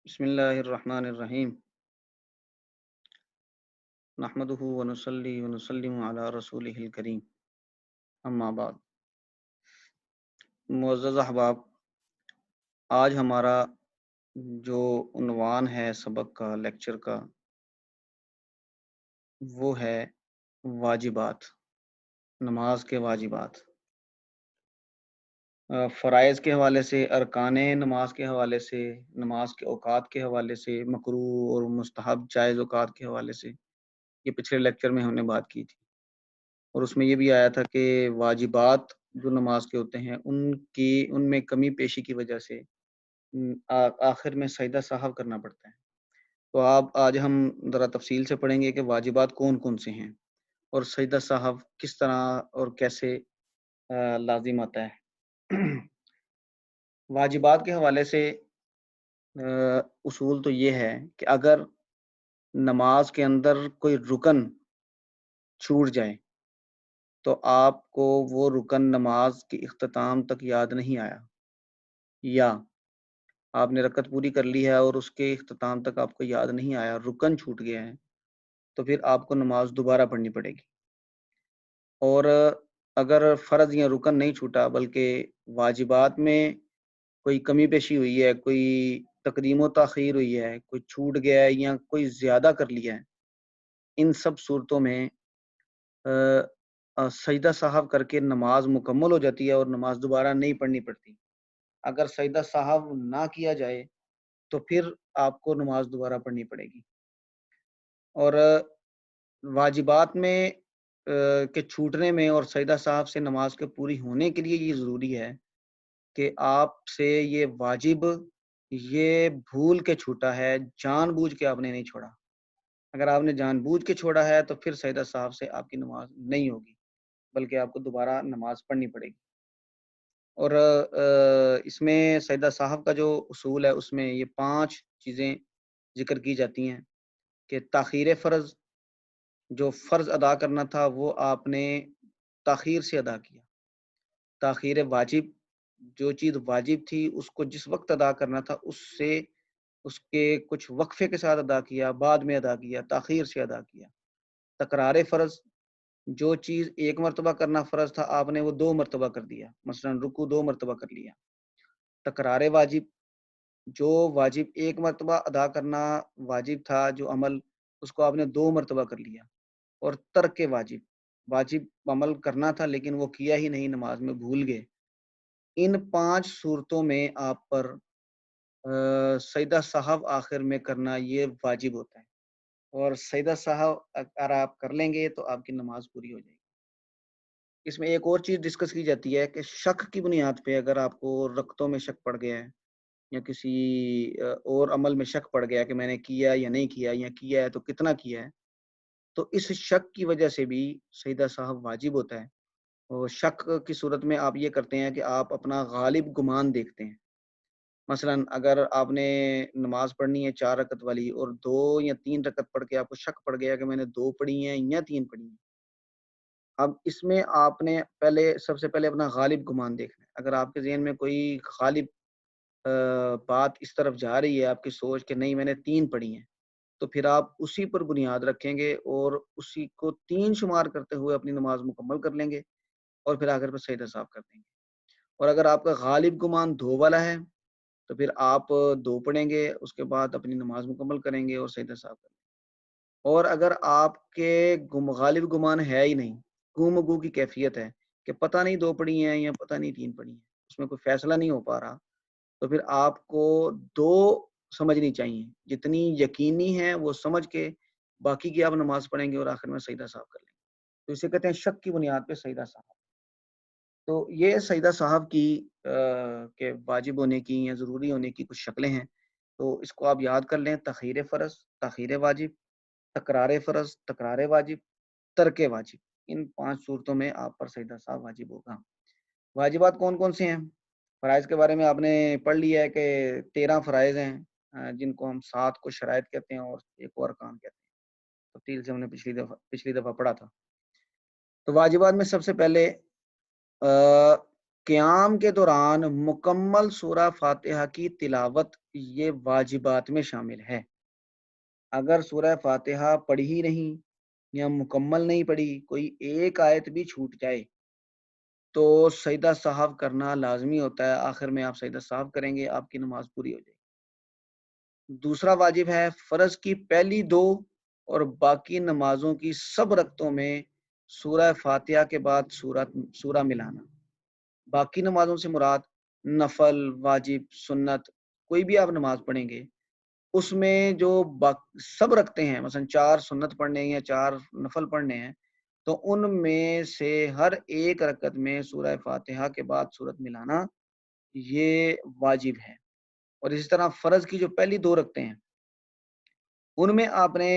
بسم اللہ الرحمن الرحیم نحمدہ ونصلی ونسلم علی رسولہ الکریم اما بعد۔ معزز احباب، آج ہمارا جو عنوان ہے سبق کا، لیکچر کا، وہ ہے واجبات، نماز کے واجبات، فرائض کے حوالے سے، ارکان نماز کے حوالے سے، نماز کے اوقات کے حوالے سے، مکروہ اور مستحب جائز اوقات کے حوالے سے۔ یہ پچھلے لیکچر میں ہم نے بات کی تھی، اور اس میں یہ بھی آیا تھا کہ واجبات جو نماز کے ہوتے ہیں ان میں کمی پیشی کی وجہ سے آخر میں سجدہ سہو کرنا پڑتا ہے۔ تو آج ہم ذرا تفصیل سے پڑھیں گے کہ واجبات کون کون سے ہیں اور سجدہ سہو کس طرح اور کیسے لازم آتا ہے۔ واجبات کے حوالے سے اصول تو یہ ہے کہ اگر نماز کے اندر کوئی رکن چھوٹ جائے تو آپ کو وہ رکن نماز کی اختتام تک یاد نہیں آیا، یا آپ نے رکعت پوری کر لی ہے اور اس کے اختتام تک آپ کو یاد نہیں آیا، رکن چھوٹ گیا ہے، تو پھر آپ کو نماز دوبارہ پڑھنی پڑے گی۔ اور اگر فرض یا رکن نہیں چھوٹا بلکہ واجبات میں کوئی کمی پیشی ہوئی ہے، کوئی تقدیم و تاخیر ہوئی ہے، کوئی چھوٹ گیا ہے یا کوئی زیادہ کر لیا ہے، ان سب صورتوں میں سجدہ سہو کر کے نماز مکمل ہو جاتی ہے اور نماز دوبارہ نہیں پڑھنی پڑتی۔ اگر سجدہ سہو نہ کیا جائے تو پھر آپ کو نماز دوبارہ پڑھنی پڑے گی۔ اور واجبات میں کے چھوٹنے میں اور سجدہ سہو سے نماز کے پوری ہونے کے لیے یہ ضروری ہے کہ آپ سے یہ واجب یہ بھول کے چھوٹا ہے، جان بوجھ کے آپ نے نہیں چھوڑا۔ اگر آپ نے جان بوجھ کے چھوڑا ہے تو پھر سجدہ سہو سے آپ کی نماز نہیں ہوگی، بلکہ آپ کو دوبارہ نماز پڑھنی پڑے گی۔ اور اس میں سجدہ سہو کا جو اصول ہے اس میں یہ 5 چیزیں ذکر کی جاتی ہیں کہ تاخیر فرض، جو فرض ادا کرنا تھا وہ آپ نے تاخیر سے ادا کیا۔ تاخیر واجب، جو چیز واجب تھی اس کو جس وقت ادا کرنا تھا اس کے کچھ وقفے کے ساتھ ادا کیا، بعد میں ادا کیا، تاخیر سے ادا کیا۔ تکرار فرض، جو چیز ایک مرتبہ کرنا فرض تھا آپ نے وہ 2 مرتبہ کر دیا، مثلا رکوع 2 مرتبہ کر لیا۔ تکرار واجب، جو واجب ایک مرتبہ ادا کرنا واجب تھا، جو عمل، اس کو آپ نے 2 مرتبہ کر لیا۔ اور ترک واجب، واجب عمل کرنا تھا لیکن وہ کیا ہی نہیں، نماز میں بھول گئے۔ ان 5 صورتوں میں آپ پر سجدہ سہو آخر میں کرنا یہ واجب ہوتا ہے، اور سجدہ سہو اگر آپ کر لیں گے تو آپ کی نماز پوری ہو جائے گی۔ اس میں ایک اور چیز ڈسکس کی جاتی ہے کہ شک کی بنیاد پہ اگر آپ کو رکعتوں میں شک پڑ گیا ہے یا کسی اور عمل میں شک پڑ گیا کہ میں نے کیا یا نہیں کیا، یا کیا ہے تو کتنا کیا ہے، تو اس شک کی وجہ سے بھی سجدہ سہو واجب ہوتا ہے۔ اور شک کی صورت میں آپ یہ کرتے ہیں کہ آپ اپنا غالب گمان دیکھتے ہیں۔ مثلا اگر آپ نے نماز پڑھنی ہے 4 رکعت والی اور 2 یا 3 رکعت پڑھ کے آپ کو شک پڑ گیا کہ میں نے 2 پڑھی ہیں یا 3 پڑھی ہیں، اب اس میں آپ نے سب سے پہلے اپنا غالب گمان دیکھنا ہے۔ اگر آپ کے ذہن میں کوئی غالب بات اس طرف جا رہی ہے، آپ کی سوچ کہ نہیں میں نے 3 پڑھی ہیں، تو پھر آپ اسی پر بنیاد رکھیں گے اور اسی کو 3 شمار کرتے ہوئے اپنی نماز مکمل کر لیں گے، اور پھر آخر پر سجدہ سہو کر دیں گے۔ اور اگر آپ کا غالب گمان 2 والا ہے تو پھر آپ 2 پڑھیں گے، اس کے بعد اپنی نماز مکمل کریں گے اور سجدہ سہو کریں گے۔ اور اگر آپ کے غالب گمان ہے ہی نہیں، گم گو کی کیفیت ہے کہ پتہ نہیں 2 پڑھی ہیں یا پتہ نہیں 3 پڑھی ہیں، اس میں کوئی فیصلہ نہیں ہو پا رہا، تو پھر آپ کو 2 سمجھنی چاہیے، جتنی یقینی ہے وہ سمجھ کے باقی کی آپ نماز پڑھیں گے اور آخر میں سجدہ سہو کر لیں گے۔ تو اسے کہتے ہیں شک کی بنیاد پہ سجدہ سہو۔ تو یہ سجدہ سہو کی کے واجب ہونے کی یا ضروری ہونے کی کچھ شکلیں ہیں، تو اس کو آپ یاد کر لیں: تاخیر فرض، تاخیر واجب، تکرار فرض، تکرار واجب، ترک واجب۔ ان 5 صورتوں میں آپ پر سجدہ سہو واجب ہوگا۔ واجبات کون کون سے ہیں؟ فرائض کے بارے میں آپ نے پڑھ لیا ہے کہ 13 فرائض ہیں، جن کو ہم 7 کو شرائط کہتے ہیں اور ایک اور ارکان کہتے ہیں، تفصیل سے ہم نے پچھلی دفعہ پڑھا تھا۔ تو واجبات میں سب سے پہلے قیام کے دوران مکمل سورہ فاتحہ کی تلاوت یہ واجبات میں شامل ہے۔ اگر سورہ فاتحہ پڑھی ہی نہیں یا مکمل نہیں پڑھی، کوئی ایک آیت بھی چھوٹ جائے تو سجدہ سہو کرنا لازمی ہوتا ہے۔ آخر میں آپ سجدہ سہو کریں گے، آپ کی نماز پوری ہو جائے گی۔ دوسرا واجب ہے فرض کی پہلی دو اور باقی نمازوں کی سب رکعتوں میں سورہ فاتحہ کے بعد سورہ ملانا۔ باقی نمازوں سے مراد نفل، واجب، سنت، کوئی بھی آپ نماز پڑھیں گے اس میں جو سب رکھتے ہیں، مثلا 4 سنت پڑھنے ہیں یا 4 نفل پڑھنے ہیں، تو ان میں سے ہر ایک رکعت میں سورہ فاتحہ کے بعد سورت ملانا یہ واجب ہے۔ اور اسی طرح فرض کی جو پہلی 2 رکعتیں ہیں ان میں آپ نے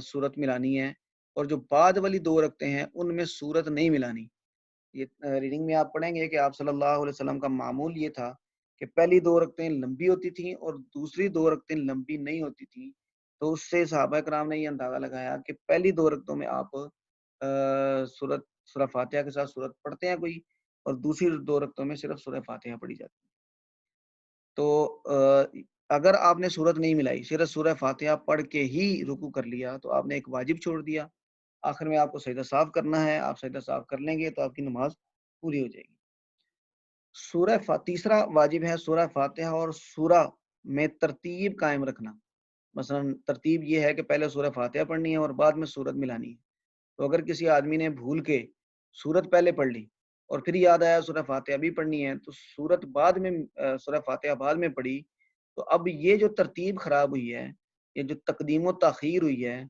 سورت ملانی ہے، اور جو بعد والی 2 رکعتیں ہیں ان میں سورت نہیں ملانی۔ یہ ریڈنگ میں آپ پڑھیں گے کہ آپ صلی اللہ علیہ وسلم کا معمول یہ تھا کہ پہلی 2 رکعتیں لمبی ہوتی تھیں اور دوسری 2 رکعتیں لمبی نہیں ہوتی تھیں، تو اس سے صحابہ کرام نے یہ اندازہ لگایا کہ پہلی 2 رکعتوں میں آپ سورہ فاتحہ کے ساتھ سورت پڑھتے ہیں کوئی، اور دوسری 2 رکعتوں میں صرف سورہ فاتحہ پڑھی جاتی ہے۔ تو اگر آپ نے سورت نہیں ملائی، صرف سورہ فاتحہ پڑھ کے ہی رکوع کر لیا، تو آپ نے ایک واجب چھوڑ دیا۔ آخر میں آپ کو سجدہ صاف کرنا ہے، آپ سجدہ صاف کر لیں گے تو آپ کی نماز پوری ہو جائے گی۔ تیسرا واجب ہے سورہ فاتحہ اور سورہ میں ترتیب قائم رکھنا۔ مثلا ترتیب یہ ہے کہ پہلے سورہ فاتحہ پڑھنی ہے اور بعد میں سورت ملانی ہے۔ تو اگر کسی آدمی نے بھول کے سورت پہلے پڑھ لی اور پھر یاد آیا سورہ فاتحہ بھی پڑھنی ہے، تو سورت بعد میں سورہ فاتحہ بعد میں پڑھی، تو اب یہ جو ترتیب خراب ہوئی ہے، یہ جو تقدیم و تاخیر ہوئی ہے،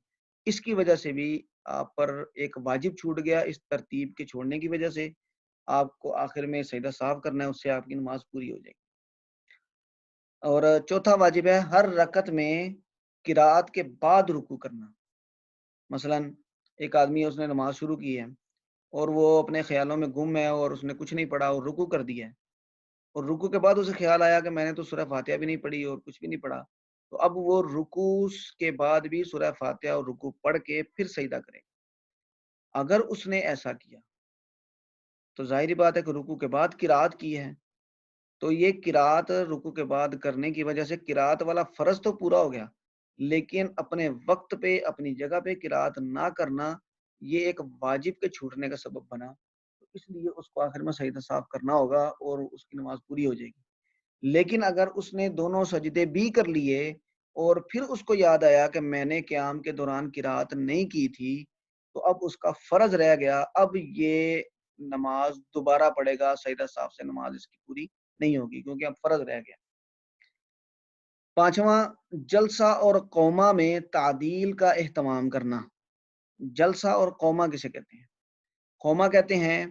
اس کی وجہ سے بھی آپ پر ایک واجب چھوٹ گیا۔ اس ترتیب کے چھوڑنے کی وجہ سے آپ کو آخر میں سجدہ صاف کرنا ہے، اس سے آپ کی نماز پوری ہو جائے گی۔ اور چوتھا واجب ہے ہر رکعت میں قرات کے بعد رکوع کرنا۔ مثلا ایک آدمی اس نے نماز شروع کی ہے اور وہ اپنے خیالوں میں گم ہے اور اس نے کچھ نہیں پڑھا اور رکوع کر دیا ہے، اور رکوع کے بعد اسے خیال آیا کہ میں نے تو سورہ فاتحہ بھی نہیں پڑھی اور کچھ بھی نہیں پڑھا، تو اب وہ رکوع کے بعد بھی سورہ فاتحہ اور رکوع پڑھ کے پھر سجدہ کرے۔ اگر اس نے ایسا کیا تو ظاہری بات ہے کہ رکوع کے بعد قرات کی ہے، تو یہ قرات رکوع کے بعد کرنے کی وجہ سے قرات والا فرض تو پورا ہو گیا، لیکن اپنے وقت پہ اپنی جگہ پہ قرات نہ کرنا یہ ایک واجب کے چھوٹنے کا سبب بنا، تو اس لیے اس کو آخر میں سجدہ صاف کرنا ہوگا اور اس کی نماز پوری ہو جائے گی۔ لیکن اگر اس نے دونوں سجدے بھی کر لیے اور پھر اس کو یاد آیا کہ میں نے قیام کے دوران قرات نہیں کی تھی، تو اب اس کا فرض رہ گیا، اب یہ نماز دوبارہ پڑھے گا، سجدہ صاف سے نماز اس کی پوری نہیں ہوگی کیونکہ اب فرض رہ گیا۔ پانچواں، جلسہ اور قومہ میں تعدیل کا اہتمام کرنا۔ جلسہ اور قومہ کسے کہتے ہیں؟ قومہ کہتے ہیں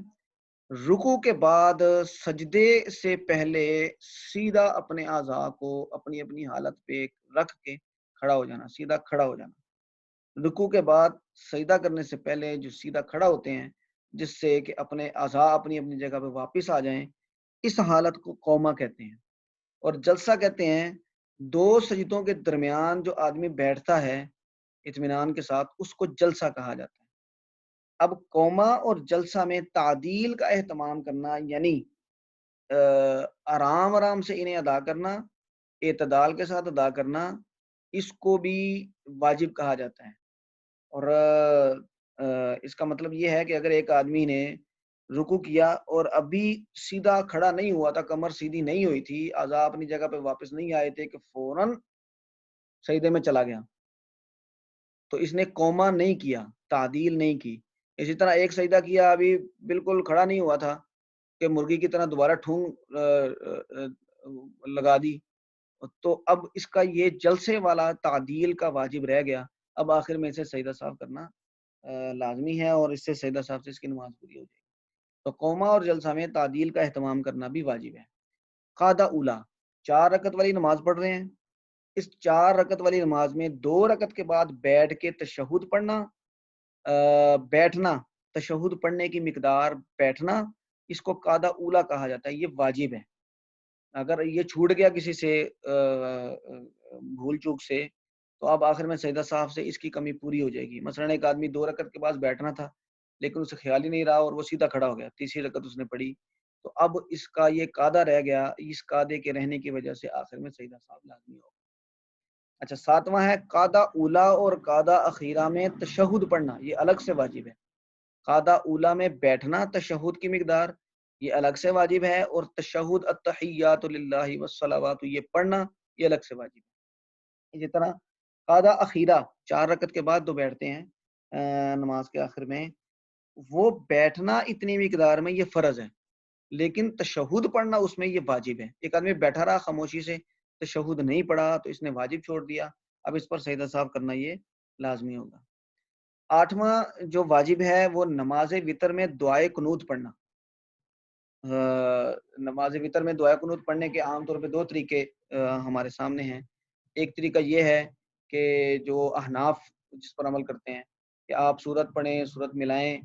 رکوع کے بعد سجدے سے پہلے سیدھا اپنے اعضاء کو اپنی اپنی حالت پہ رکھ کے کھڑا ہو جانا، سیدھا کھڑا ہو جانا۔ رکوع کے بعد سجدہ کرنے سے پہلے جو سیدھا کھڑا ہوتے ہیں، جس سے کہ اپنے اعضاء اپنی اپنی جگہ پہ واپس آ جائیں، اس حالت کو قومہ کہتے ہیں۔ اور جلسہ کہتے ہیں دو سجدوں کے درمیان جو آدمی بیٹھتا ہے اطمینان کے ساتھ، اس کو جلسہ کہا جاتا ہے۔ اب قومہ اور جلسہ میں تعدیل کا اہتمام کرنا یعنی آرام آرام سے انہیں ادا کرنا، اعتدال کے ساتھ ادا کرنا، اس کو بھی واجب کہا جاتا ہے۔ اور اس کا مطلب یہ ہے کہ اگر ایک آدمی نے رکوع کیا اور ابھی سیدھا کھڑا نہیں ہوا تھا، کمر سیدھی نہیں ہوئی تھی، اعضاء اپنی جگہ پہ واپس نہیں آئے تھے، کہ فوراً سجدے میں چلا گیا، تو اس نے قومہ نہیں کیا، تعدیل نہیں کی۔ اسی طرح ایک سجدہ کیا، ابھی بالکل کھڑا نہیں ہوا تھا کہ مرغی کی طرح دوبارہ ٹھونگ لگا دی، تو اب اس کا یہ جلسے والا تعدیل کا واجب رہ گیا، اب آخر میں اسے سجدہ صاف کرنا لازمی ہے، اور اس سے سجدہ صاف سے اس کی نماز پوری ہو جائے گی۔ تو قومہ اور جلسہ میں تعدیل کا اہتمام کرنا بھی واجب ہے۔ قاعدہ اولا، 4 رکعت والی نماز پڑھ رہے ہیں، اس 4 رکعت والی نماز میں 2 رکعت کے بعد بیٹھ کے تشہد پڑھنا، بیٹھنا، تشہد پڑھنے کی مقدار بیٹھنا، اس کو قاعدہ اولا کہا جاتا ہے، یہ واجب ہے۔ اگر یہ چھوٹ گیا کسی سے بھول چوک سے، تو اب آخر میں سجدہ صاف سے اس کی کمی پوری ہو جائے گی۔ مثلا ایک آدمی 2 رکعت کے بعد بیٹھنا تھا لیکن اسے خیال ہی نہیں رہا اور وہ سیدھا کھڑا ہو گیا، تیسری رکعت اس نے پڑھی، تو اب اس کا یہ قاعدہ رہ گیا، اس قاعدے کے رہنے کی وجہ سے آخر میں سجدہ سہو لازمی ہوگا۔ اچھا، ساتواں ہے قاعدہ اولا اور قاعدہ اخیرہ میں تشہد پڑھنا، یہ الگ سے واجب ہے۔ قاعدہ اولا میں بیٹھنا تشہد کی مقدار یہ الگ سے واجب ہے، اور تشہد التحیات للہ والصلوات یہ پڑھنا یہ الگ سے واجب ہے۔ اسی طرح قاعدہ اخیرہ 4 رکعت کے بعد جو بیٹھتے ہیں نماز کے آخر میں، وہ بیٹھنا اتنی مقدار میں یہ فرض ہے، لیکن تشہد پڑھنا اس میں یہ واجب ہے۔ ایک آدمی بیٹھا رہا خاموشی سے، تشہد نہیں پڑھا تو اس نے واجب چھوڑ دیا، اب اس پر سجدہ سہو کرنا یہ لازمی ہوگا۔ 8واں جو واجب ہے وہ نماز وتر میں دعائے قنوت پڑھنا۔ نماز وتر میں دعائے قنوت پڑھنے کے عام طور پہ 2 طریقے ہمارے سامنے ہیں۔ ایک طریقہ یہ ہے کہ جو احناف جس پر عمل کرتے ہیں کہ آپ سورت پڑھیں، سورت ملائیں،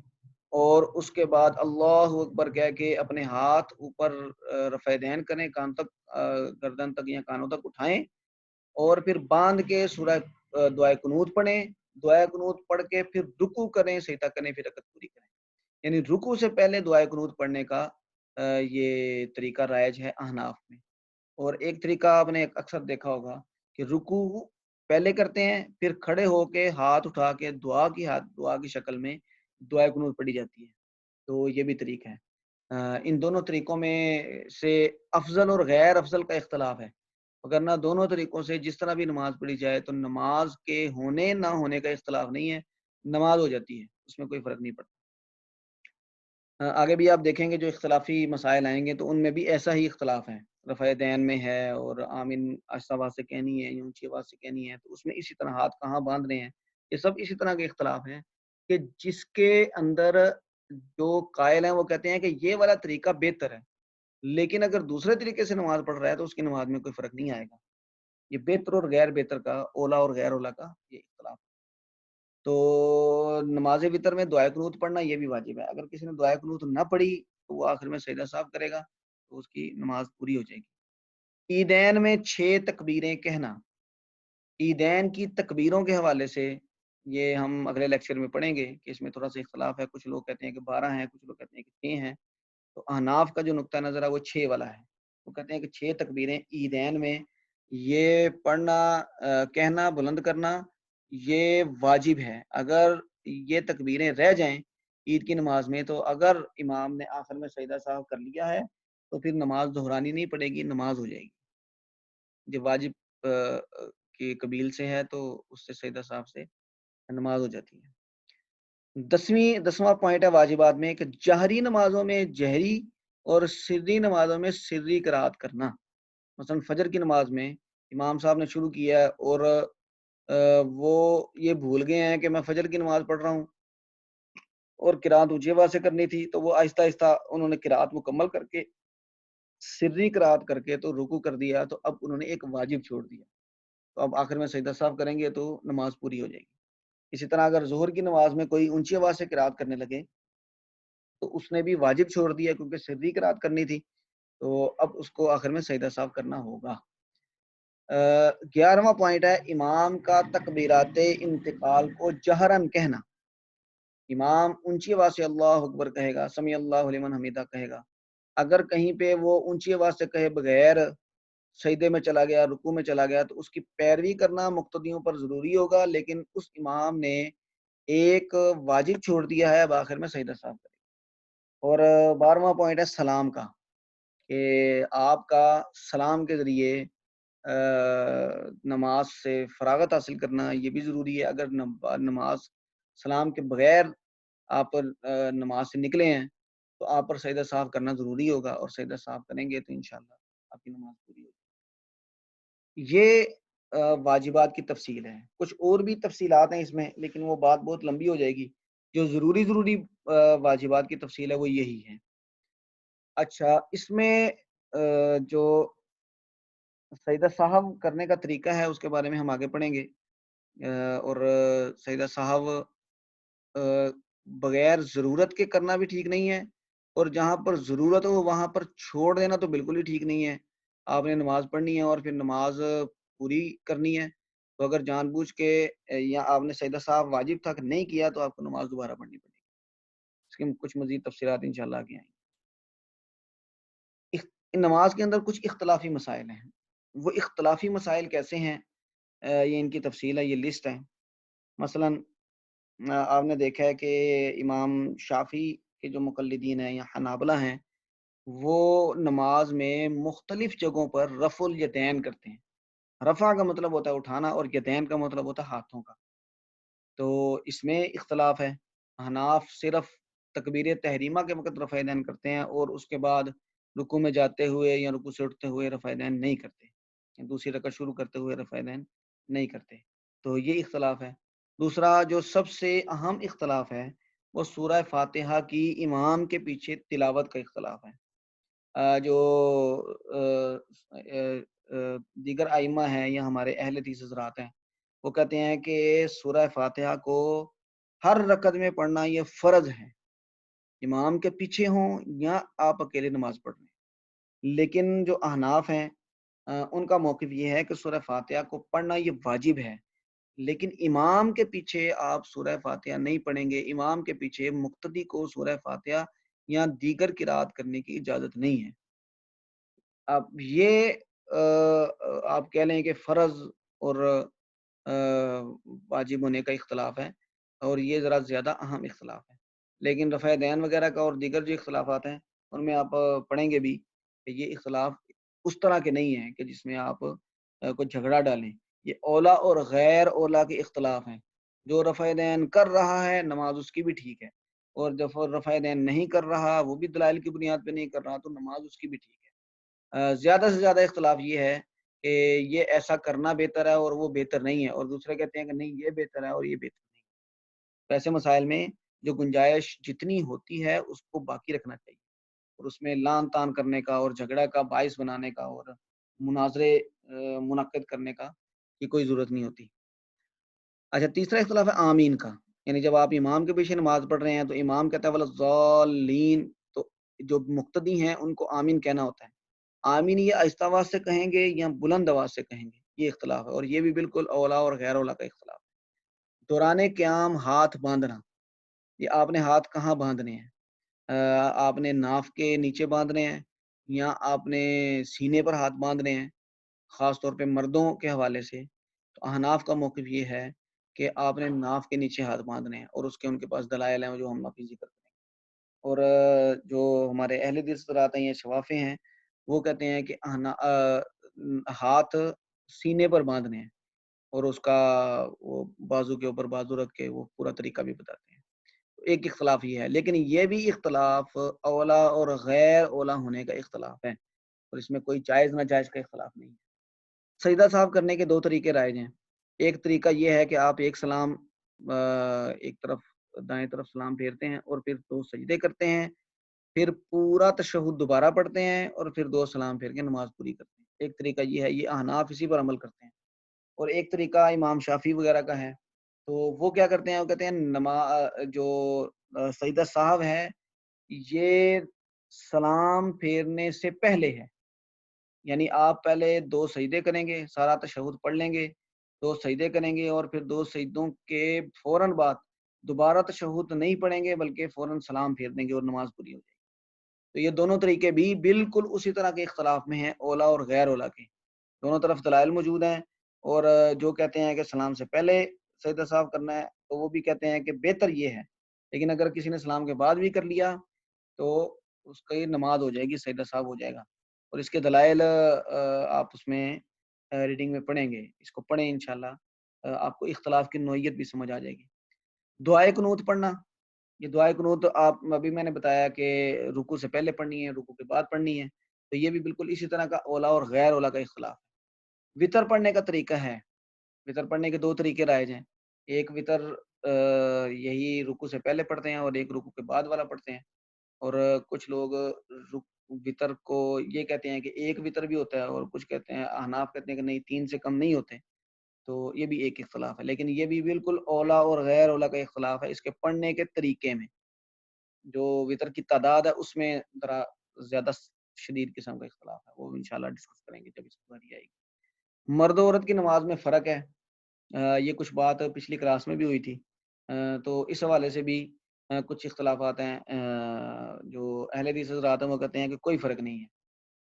اور اس کے بعد اللہ اکبر کہہ کے اپنے ہاتھ اوپر رفع دین کریں، کان تک گردن تک یا کانوں تک اٹھائیں، اور پھر باندھ کے سورہ دعائے قنوت پڑھیں، دعائے قنوت پڑھ کے پھر رکوع کریں، سجدہ کریں، پھر رکعت پوری کریں۔ یعنی رکوع سے پہلے دعائے قنوت پڑھنے کا یہ طریقہ رائج ہے احناف میں۔ اور ایک طریقہ آپ نے اکثر دیکھا ہوگا کہ رکوع پہلے کرتے ہیں، پھر کھڑے ہو کے ہاتھ اٹھا کے دعا کی شکل میں دعائے قنوت پڑھی جاتی ہے، تو یہ بھی طریقہ ہے۔ ان دونوں طریقوں میں سے افضل اور غیر افضل کا اختلاف ہے، وگرنہ دونوں طریقوں سے جس طرح بھی نماز پڑھی جائے تو نماز کے ہونے نہ ہونے کا اختلاف نہیں ہے، نماز ہو جاتی ہے، اس میں کوئی فرق نہیں پڑتا۔ آگے بھی آپ دیکھیں گے جو اختلافی مسائل آئیں گے تو ان میں بھی ایسا ہی اختلاف ہے، رفع دین میں ہے، اور آمین آہستہ آواز سے کہنی ہے یا اونچی آواز سے کہنی ہے، تو اس میں اسی طرح ہاتھ کہاں باندھنے ہیں، یہ سب اسی طرح کے اختلاف ہیں کہ جس کے اندر جو قائل ہیں وہ کہتے ہیں کہ یہ والا طریقہ بہتر ہے، لیکن اگر دوسرے طریقے سے نماز پڑھ رہا ہے تو اس کی نماز میں کوئی فرق نہیں آئے گا۔ یہ بہتر اور غیر بہتر کا، اولا اور غیر اولا کا یہ اختلاف۔ تو نماز وتر میں دعائے قنوت پڑھنا یہ بھی واجب ہے، اگر کسی نے دعائے قنوت نہ پڑھی تو وہ آخر میں سجدہ سہو کرے گا تو اس کی نماز پوری ہو جائے گی۔ عیدین میں 6 تکبیریں کہنا، عیدین کی تکبیروں کے حوالے سے یہ ہم اگلے لیکچر میں پڑھیں گے کہ اس میں تھوڑا سا اختلاف ہے، کچھ لوگ کہتے ہیں کہ 12 ہیں، کچھ لوگ کہتے ہیں کہ 6 ہیں، تو احناف کا جو نقطہ نظر ہے وہ 6 والا ہے، وہ کہتے ہیں کہ 6 تکبیریں عیدین میں یہ پڑھنا، کہنا، بلند کرنا یہ واجب ہے۔ اگر یہ تکبیریں رہ جائیں عید کی نماز میں تو اگر امام نے آخر میں سجدہ سہو کر لیا ہے تو پھر نماز دہرانی نہیں پڑے گی، نماز ہو جائے گی۔ جو واجب کی قبیل سے ہے تو اس سے سجدہ سہو سے نماز ہو جاتی ہے۔ 10واں پوائنٹ ہے واجبات میں کہ جہری نمازوں میں جہری اور سری نمازوں میں سری قرات کرنا۔ مثلا فجر کی نماز میں امام صاحب نے شروع کیا ہے اور وہ یہ بھول گئے ہیں کہ میں فجر کی نماز پڑھ رہا ہوں اور قرات اونچی آواز سے کرنی تھی، تو وہ آہستہ آہستہ انہوں نے قرات مکمل کر کے سری قرات کر کے تو رکوع کر دیا، تو اب انہوں نے ایک واجب چھوڑ دیا، تو اب آخر میں سجدہ سہو کریں گے تو نماز پوری ہو جائے گی۔ اسی طرح اگر ظہر کی نماز میں کوئی اونچی آواز سے قرات کرنے لگے تو اس نے بھی واجب چھوڑ دیا کیونکہ سری قرات کرنی تھی، تو اب اس کو آخر میں سجدہ سہو کرنا ہوگا۔ 11واں پوائنٹ ہے امام کا تکبیرات انتقال کو جہرن کہنا۔ امام اونچی آواز سے اللہ اکبر کہے گا، سمیع اللہ لمن حمیدہ کہے گا، اگر کہیں پہ وہ اونچی آواز سے کہے بغیر سجدے میں چلا گیا، رکوع میں چلا گیا، تو اس کی پیروی کرنا مقتدیوں پر ضروری ہوگا، لیکن اس امام نے ایک واجب چھوڑ دیا ہے، اب آخر میں سجدہ سہو کرے گا۔ اور 12واں پوائنٹ ہے سلام کا، کہ آپ کا سلام کے ذریعے نماز سے فراغت حاصل کرنا یہ بھی ضروری ہے۔ اگر نماز سلام کے بغیر آپ نماز سے نکلے ہیں تو آپ پر سجدہ سہو کرنا ضروری ہوگا، اور سجدہ سہو کریں گے تو انشاءاللہ آپ کی نماز پوری ہوگی۔ یہ واجبات کی تفصیل ہے، کچھ اور بھی تفصیلات ہیں اس میں لیکن وہ بات بہت لمبی ہو جائے گی، جو ضروری واجبات کی تفصیل ہے وہ یہی ہے۔ اچھا، اس میں جو سجدہ سہو کرنے کا طریقہ ہے اس کے بارے میں ہم آگے پڑھیں گے، اور سجدہ سہو بغیر ضرورت کے کرنا بھی ٹھیک نہیں ہے، اور جہاں پر ضرورت ہو وہاں پر چھوڑ دینا تو بالکل ہی ٹھیک نہیں ہے۔ آپ نے نماز پڑھنی ہے اور پھر نماز پوری کرنی ہے، تو اگر جان بوجھ کے یا آپ نے سجدہ سہو واجب تھا کہ نہیں کیا تو آپ کو نماز دوبارہ پڑھنی پڑے گی۔ اس کی کچھ مزید تفصیلات انشاءاللہ آگے آئیں گی۔ ان نماز کے اندر کچھ اختلافی مسائل ہیں. وہ اختلافی مسائل کیسے ہیں؟ یہ ان کی تفصیل ہے، یہ لسٹ ہے. مثلاً آپ نے دیکھا ہے کہ امام شافعی کے جو مقلدین ہیں یا حنابلہ ہیں، وہ نماز میں مختلف جگہوں پر رفع الیدین کرتے ہیں. رفع کا مطلب ہوتا ہے اٹھانا، اور یدین کا مطلب ہوتا ہے ہاتھوں کا. تو اس میں اختلاف ہے. احناف صرف تکبیر تحریمہ کے وقت رفع یدین کرتے ہیں، اور اس کے بعد رکوع میں جاتے ہوئے یا رکوع سے اٹھتے ہوئے رفع یدین نہیں کرتے، دوسری رکعت شروع کرتے ہوئے رفع یدین نہیں کرتے. تو یہ اختلاف ہے. دوسرا جو سب سے اہم اختلاف ہے وہ سورہ فاتحہ کی امام کے پیچھے تلاوت کا اختلاف ہے. جو دیگر ائمہ ہیں یا ہمارے اہل حدیث حضرات ہیں، وہ کہتے ہیں کہ سورہ فاتحہ کو ہر رکعت میں پڑھنا یہ فرض ہے، امام کے پیچھے ہوں یا آپ اکیلے نماز پڑھ رہے ہیں. لیکن جو احناف ہیں، ان کا موقف یہ ہے کہ سورہ فاتحہ کو پڑھنا یہ واجب ہے، لیکن امام کے پیچھے آپ سورہ فاتحہ نہیں پڑھیں گے. امام کے پیچھے مقتدی کو سورہ فاتحہ یا دیگر قرات کرنے کی اجازت نہیں ہے. اب یہ آپ کہہ لیں کہ فرض اور واجب ہونے کا اختلاف ہے، اور یہ ذرا زیادہ اہم اختلاف ہے. لیکن رفع دین وغیرہ کا اور دیگر جو اختلافات ہیں ان میں آپ پڑھیں گے بھی کہ یہ اختلاف اس طرح کے نہیں ہیں کہ جس میں آپ کوئی جھگڑا ڈالیں. یہ اولا اور غیر اولا کے اختلاف ہیں. جو رفع دین کر رہا ہے نماز اس کی بھی ٹھیک ہے، اور جب رفع دین نہیں کر رہا، وہ بھی دلائل کی بنیاد پہ نہیں کر رہا، تو نماز اس کی بھی ٹھیک ہے. زیادہ سے زیادہ اختلاف یہ ہے کہ یہ ایسا کرنا بہتر ہے اور وہ بہتر نہیں ہے، اور دوسرے کہتے ہیں کہ نہیں یہ بہتر ہے اور یہ بہتر نہیں ہے. تو ایسے مسائل میں جو گنجائش جتنی ہوتی ہے اس کو باقی رکھنا چاہیے، اور اس میں لان تان کرنے کا اور جھگڑا کا باعث بنانے کا اور مناظرے منعقد کرنے کا کی کوئی ضرورت نہیں ہوتی. اچھا، تیسرا اختلاف ہے آمین کا. یعنی جب آپ امام کے پیچھے نماز پڑھ رہے ہیں تو امام کہتا ہے وَلَضَّالِّينَ، تو جو مقتدی ہیں ان کو آمین کہنا ہوتا ہے. آمین یہ آہستہ آواز سے کہیں گے یا بلند آواز سے کہیں گے، یہ اختلاف ہے، اور یہ بھی بالکل اولا اور غیر اولا کا اختلاف ہے. دوران قیام ہاتھ باندھنا، یہ آپ نے ہاتھ کہاں باندھنے ہیں؟ آپ نے ناف کے نیچے باندھنے ہیں یا آپ نے سینے پر ہاتھ باندھنے ہیں؟ خاص طور پہ مردوں کے حوالے سے تو احناف کا موقف یہ ہے کہ آپ نے ناف کے نیچے ہاتھ باندھنے ہیں، اور اس کے ان کے پاس دلائل ہیں جو ہم ابھی ذکر کریں گے. اور جو ہمارے اہل حدیث حضرات ہیں یا شوافے ہیں، وہ کہتے ہیں کہ ہاتھ سینے پر باندھنے ہیں، اور اس کا وہ بازو کے اوپر بازو رکھ کے وہ پورا طریقہ بھی بتاتے ہیں. ایک اختلاف یہ ہے، لیکن یہ بھی اختلاف اولا اور غیر اولا ہونے کا اختلاف ہے، اور اس میں کوئی جائز ناجائز کا اختلاف نہیں ہے. سجدہ صاحب کرنے کے دو طریقے رائج ہیں. ایک طریقہ یہ ہے کہ آپ ایک سلام ایک طرف دائیں طرف سلام پھیرتے ہیں اور پھر دو سجدے کرتے ہیں، پھر پورا تشہد دوبارہ پڑھتے ہیں اور پھر دو سلام پھیر کے نماز پوری کرتے ہیں. ایک طریقہ یہ ہے، یہ احناف اسی پر عمل کرتے ہیں. اور ایک طریقہ امام شافعی وغیرہ کا ہے، تو وہ کیا کرتے ہیں، وہ کہتے ہیں جو سجدہ صاحب ہے یہ سلام پھیرنے سے پہلے ہے. یعنی آپ پہلے دو سجدے کریں گے، سارا تشہد پڑھ لیں گے، دو سجدے کریں گے، اور پھر دو سجدوں کے فوراً بعد دوبارہ تشہد نہیں پڑھیں گے بلکہ فوراً سلام پھیر دیں گے اور نماز پوری ہو جائے گی. تو یہ دونوں طریقے بھی بالکل اسی طرح کے اختلاف میں ہیں، اولا اور غیر اولا کے. دونوں طرف دلائل موجود ہیں، اور جو کہتے ہیں کہ سلام سے پہلے سجدہ صاحب کرنا ہے تو وہ بھی کہتے ہیں کہ بہتر یہ ہے، لیکن اگر کسی نے سلام کے بعد بھی کر لیا تو اس کی نماز ہو جائے گی، سجدہ صاحب ہو جائے گا. اور اس کے دلائل آپ اس میں ریڈنگ میں پڑھیں گے، اس کو پڑھیں انشاءاللہ آپ کو اختلاف کی نوعیت بھی سمجھ آ جائے گی. دعائے قنوت پڑھنا، یہ دعائے قنوت آپ ابھی میں نے بتایا کہ رکوع سے پہلے پڑھنی ہے، رکوع کے بعد پڑھنی ہے، تو یہ بھی بالکل اسی طرح کا اولا اور غیر اولا کا اختلاف ہے. وطر پڑھنے کا طریقہ ہے، وطر پڑھنے کے دو طریقے رائج ہیں. ایک وطر یہی رکوع سے پہلے پڑھتے ہیں اور ایک رکوع کے بعد والا پڑھتے ہیں. اور کچھ لوگ وطر کو یہ کہتے ہیں کہ ایک وطر بھی ہوتا ہے، اور کچھ کہتے ہیں احناف کہتے ہیں کہ نہیں، 3 سے کم نہیں ہوتے. تو یہ بھی ایک اختلاف ہے، لیکن یہ بھی بالکل اولا اور غیر اولا کا اختلاف ہے. اس کے پڑھنے کے طریقے میں جو وطر کی تعداد ہے اس میں ذرا زیادہ شدید قسم کا اختلاف ہے، وہ انشاءاللہ ڈسکس کریں گے جب اس کی باری آئے گی. مرد و عورت کی نماز میں فرق ہے، یہ کچھ بات پچھلی کلاس میں بھی ہوئی تھی. تو اس حوالے سے بھی کچھ اختلافات ہیں. جو اہل حدیث حضرات ہیں وہ کہتے ہیں کہ کوئی فرق نہیں ہے،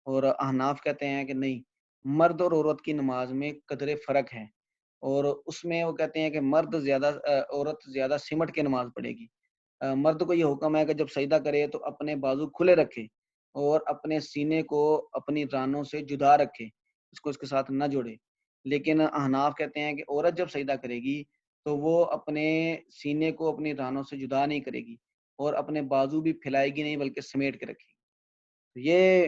اور احناف کہتے ہیں کہ نہیں، مرد اور عورت کی نماز میں قدر فرق ہے، اور اس میں وہ کہتے ہیں کہ عورت زیادہ سمٹ کے نماز پڑھے گی۔ مرد کو یہ حکم ہے کہ جب سجدہ کرے تو اپنے بازو کھلے رکھے اور اپنے سینے کو اپنی رانوں سے جدا رکھے، اس کو اس کے ساتھ نہ جوڑے۔ لیکن احناف کہتے ہیں کہ عورت جب سجدہ کرے گی تو وہ اپنے سینے کو اپنی رانوں سے جدا نہیں کرے گی اور اپنے بازو بھی پھیلائے گی نہیں بلکہ سمیٹ کے رکھے گی۔ یہ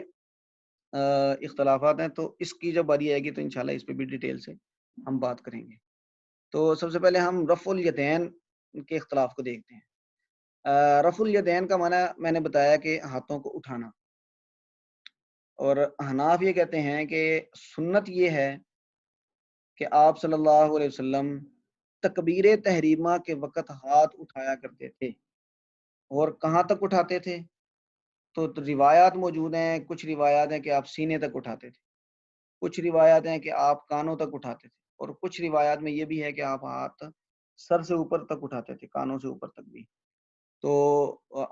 اختلافات ہیں، تو اس کی جب باری آئے گی تو انشاءاللہ اس پہ بھی ڈیٹیل سے ہم بات کریں گے۔ تو سب سے پہلے ہم رفع الیدین کے اختلاف کو دیکھتے ہیں۔ رفع الیدین کا معنی میں نے بتایا کہ ہاتھوں کو اٹھانا، اور احناف یہ کہتے ہیں کہ سنت یہ ہے کہ آپ صلی اللہ علیہ وسلم تکبیر تحریمہ کے وقت ہاتھ اٹھایا کرتے تھے، اور کہاں تک اٹھاتے تھے؟ تو روایات موجود ہیں، کچھ روایات ہیں کہ آپ سینے تک اٹھاتے تھے، کچھ روایات ہیں کہ آپ کانوں تک اٹھاتے تھے، اور کچھ روایات میں یہ بھی ہے کہ آپ ہاتھ سر سے اوپر تک اٹھاتے تھے، کانوں سے اوپر تک بھی۔ تو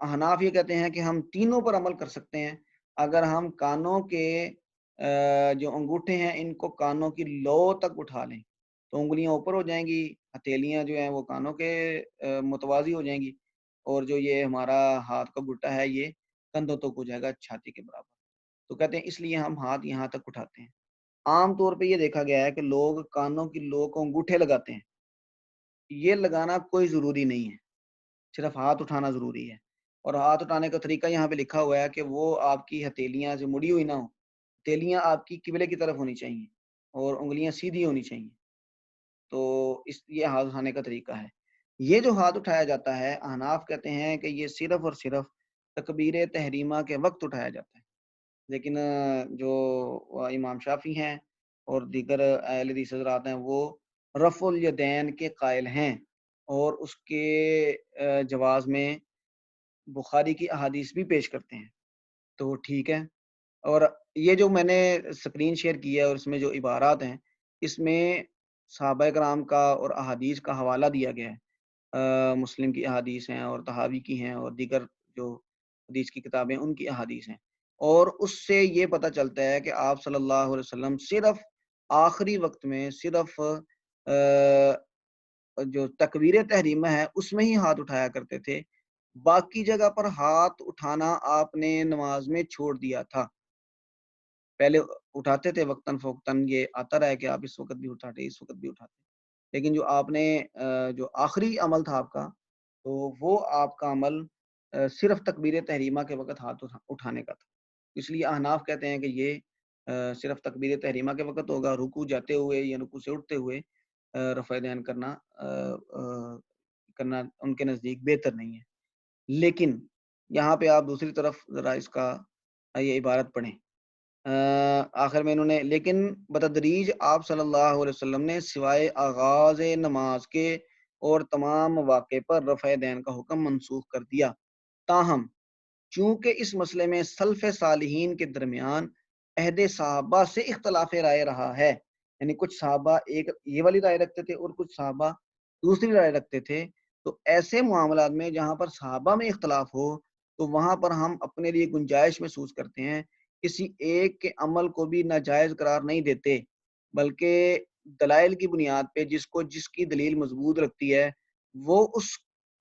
احناف یہ کہتے ہیں کہ ہم تینوں پر عمل کر سکتے ہیں اگر ہم کانوں کے جو انگوٹھے ہیں ان کو کانوں کی لو تک اٹھا لیں تو انگلیاں اوپر ہو جائیں گی، ہتھیلیاں جو ہیں وہ کانوں کے متوازی ہو جائیں گی، اور جو یہ ہمارا ہاتھ کا گٹا ہے یہ کندھوں تک ہو جائے گا، چھاتی کے برابر۔ تو کہتے ہیں اس لیے ہم ہاتھ یہاں تک اٹھاتے ہیں۔ عام طور پہ یہ دیکھا گیا ہے کہ لوگ کانوں کی لو کو انگوٹھے لگاتے ہیں، یہ لگانا کوئی ضروری نہیں ہے، صرف ہاتھ اٹھانا ضروری ہے۔ اور ہاتھ اٹھانے کا طریقہ یہاں پہ لکھا ہوا ہے کہ وہ آپ کی ہتھیلیاں سے مڑی ہوئی نہ ہو، ہتھیلیاں آپ کی قبلے کی طرف ہونی چاہیے اور انگلیاں سیدھی ہونی چاہیے۔ تو یہ ہاتھ اٹھانے کا طریقہ ہے۔ یہ جو ہاتھ اٹھایا جاتا ہے احناف کہتے ہیں کہ یہ صرف اور صرف تکبیر تحریمہ کے وقت اٹھایا جاتا ہے، لیکن جو امام شافعی ہیں اور دیگر اہل حدیث حضرات ہیں وہ رفع الیدین کے قائل ہیں، اور اس کے جواز میں بخاری کی احادیث بھی پیش کرتے ہیں۔ تو ٹھیک ہے، اور یہ جو میں نے اسکرین شیئر کی ہے اور اس میں جو عبارات ہیں اس میں صحابہ کرام کا اور احادیث کا حوالہ دیا گیا ہے، مسلم کی احادیث ہیں اور طحاوی کی ہیں اور دیگر جو حدیث کی کتابیں ان کی احادیث ہیں، اور اس سے یہ پتہ چلتا ہے کہ آپ صلی اللہ علیہ وسلم صرف آخری وقت میں صرف جو تکبیر تحریمہ ہے اس میں ہی ہاتھ اٹھایا کرتے تھے، باقی جگہ پر ہاتھ اٹھانا آپ نے نماز میں چھوڑ دیا تھا۔ پہلے اٹھاتے تھے وقتاً فوقتاً، یہ آتا رہا ہے کہ آپ اس وقت بھی اٹھاتے اس وقت بھی اٹھاتے، لیکن جو آپ نے جو آخری عمل تھا آپ کا، تو وہ آپ کا عمل صرف تکبیر تحریمہ کے وقت ہاتھ اٹھانے کا تھا۔ اس لیے احناف کہتے ہیں کہ یہ صرف تکبیر تحریمہ کے وقت ہوگا، رکوع جاتے ہوئے یا رکوع سے اٹھتے ہوئے رفع دین کرنا ان کے نزدیک بہتر نہیں ہے۔ لیکن یہاں پہ آپ دوسری طرف ذرا اس کا یہ عبارت پڑھیں، آخر میں انہوں نے لیکن بتدریج آپ صلی اللہ علیہ وسلم نے سوائے آغاز نماز کے اور تمام مواقع پر رفع دین کا حکم منسوخ کر دیا، تاہم چونکہ اس مسئلے میں سلف صالحین کے درمیان عہد صحابہ سے اختلاف رائے رہا ہے، یعنی کچھ صحابہ ایک یہ والی رائے رکھتے تھے اور کچھ صحابہ دوسری رائے رکھتے تھے، تو ایسے معاملات میں جہاں پر صحابہ میں اختلاف ہو تو وہاں پر ہم اپنے لیے گنجائش محسوس کرتے ہیں، کسی ایک کے عمل کو بھی ناجائز قرار نہیں دیتے، بلکہ دلائل کی بنیاد پہ جس کی دلیل مضبوط رکھتی ہے وہ اس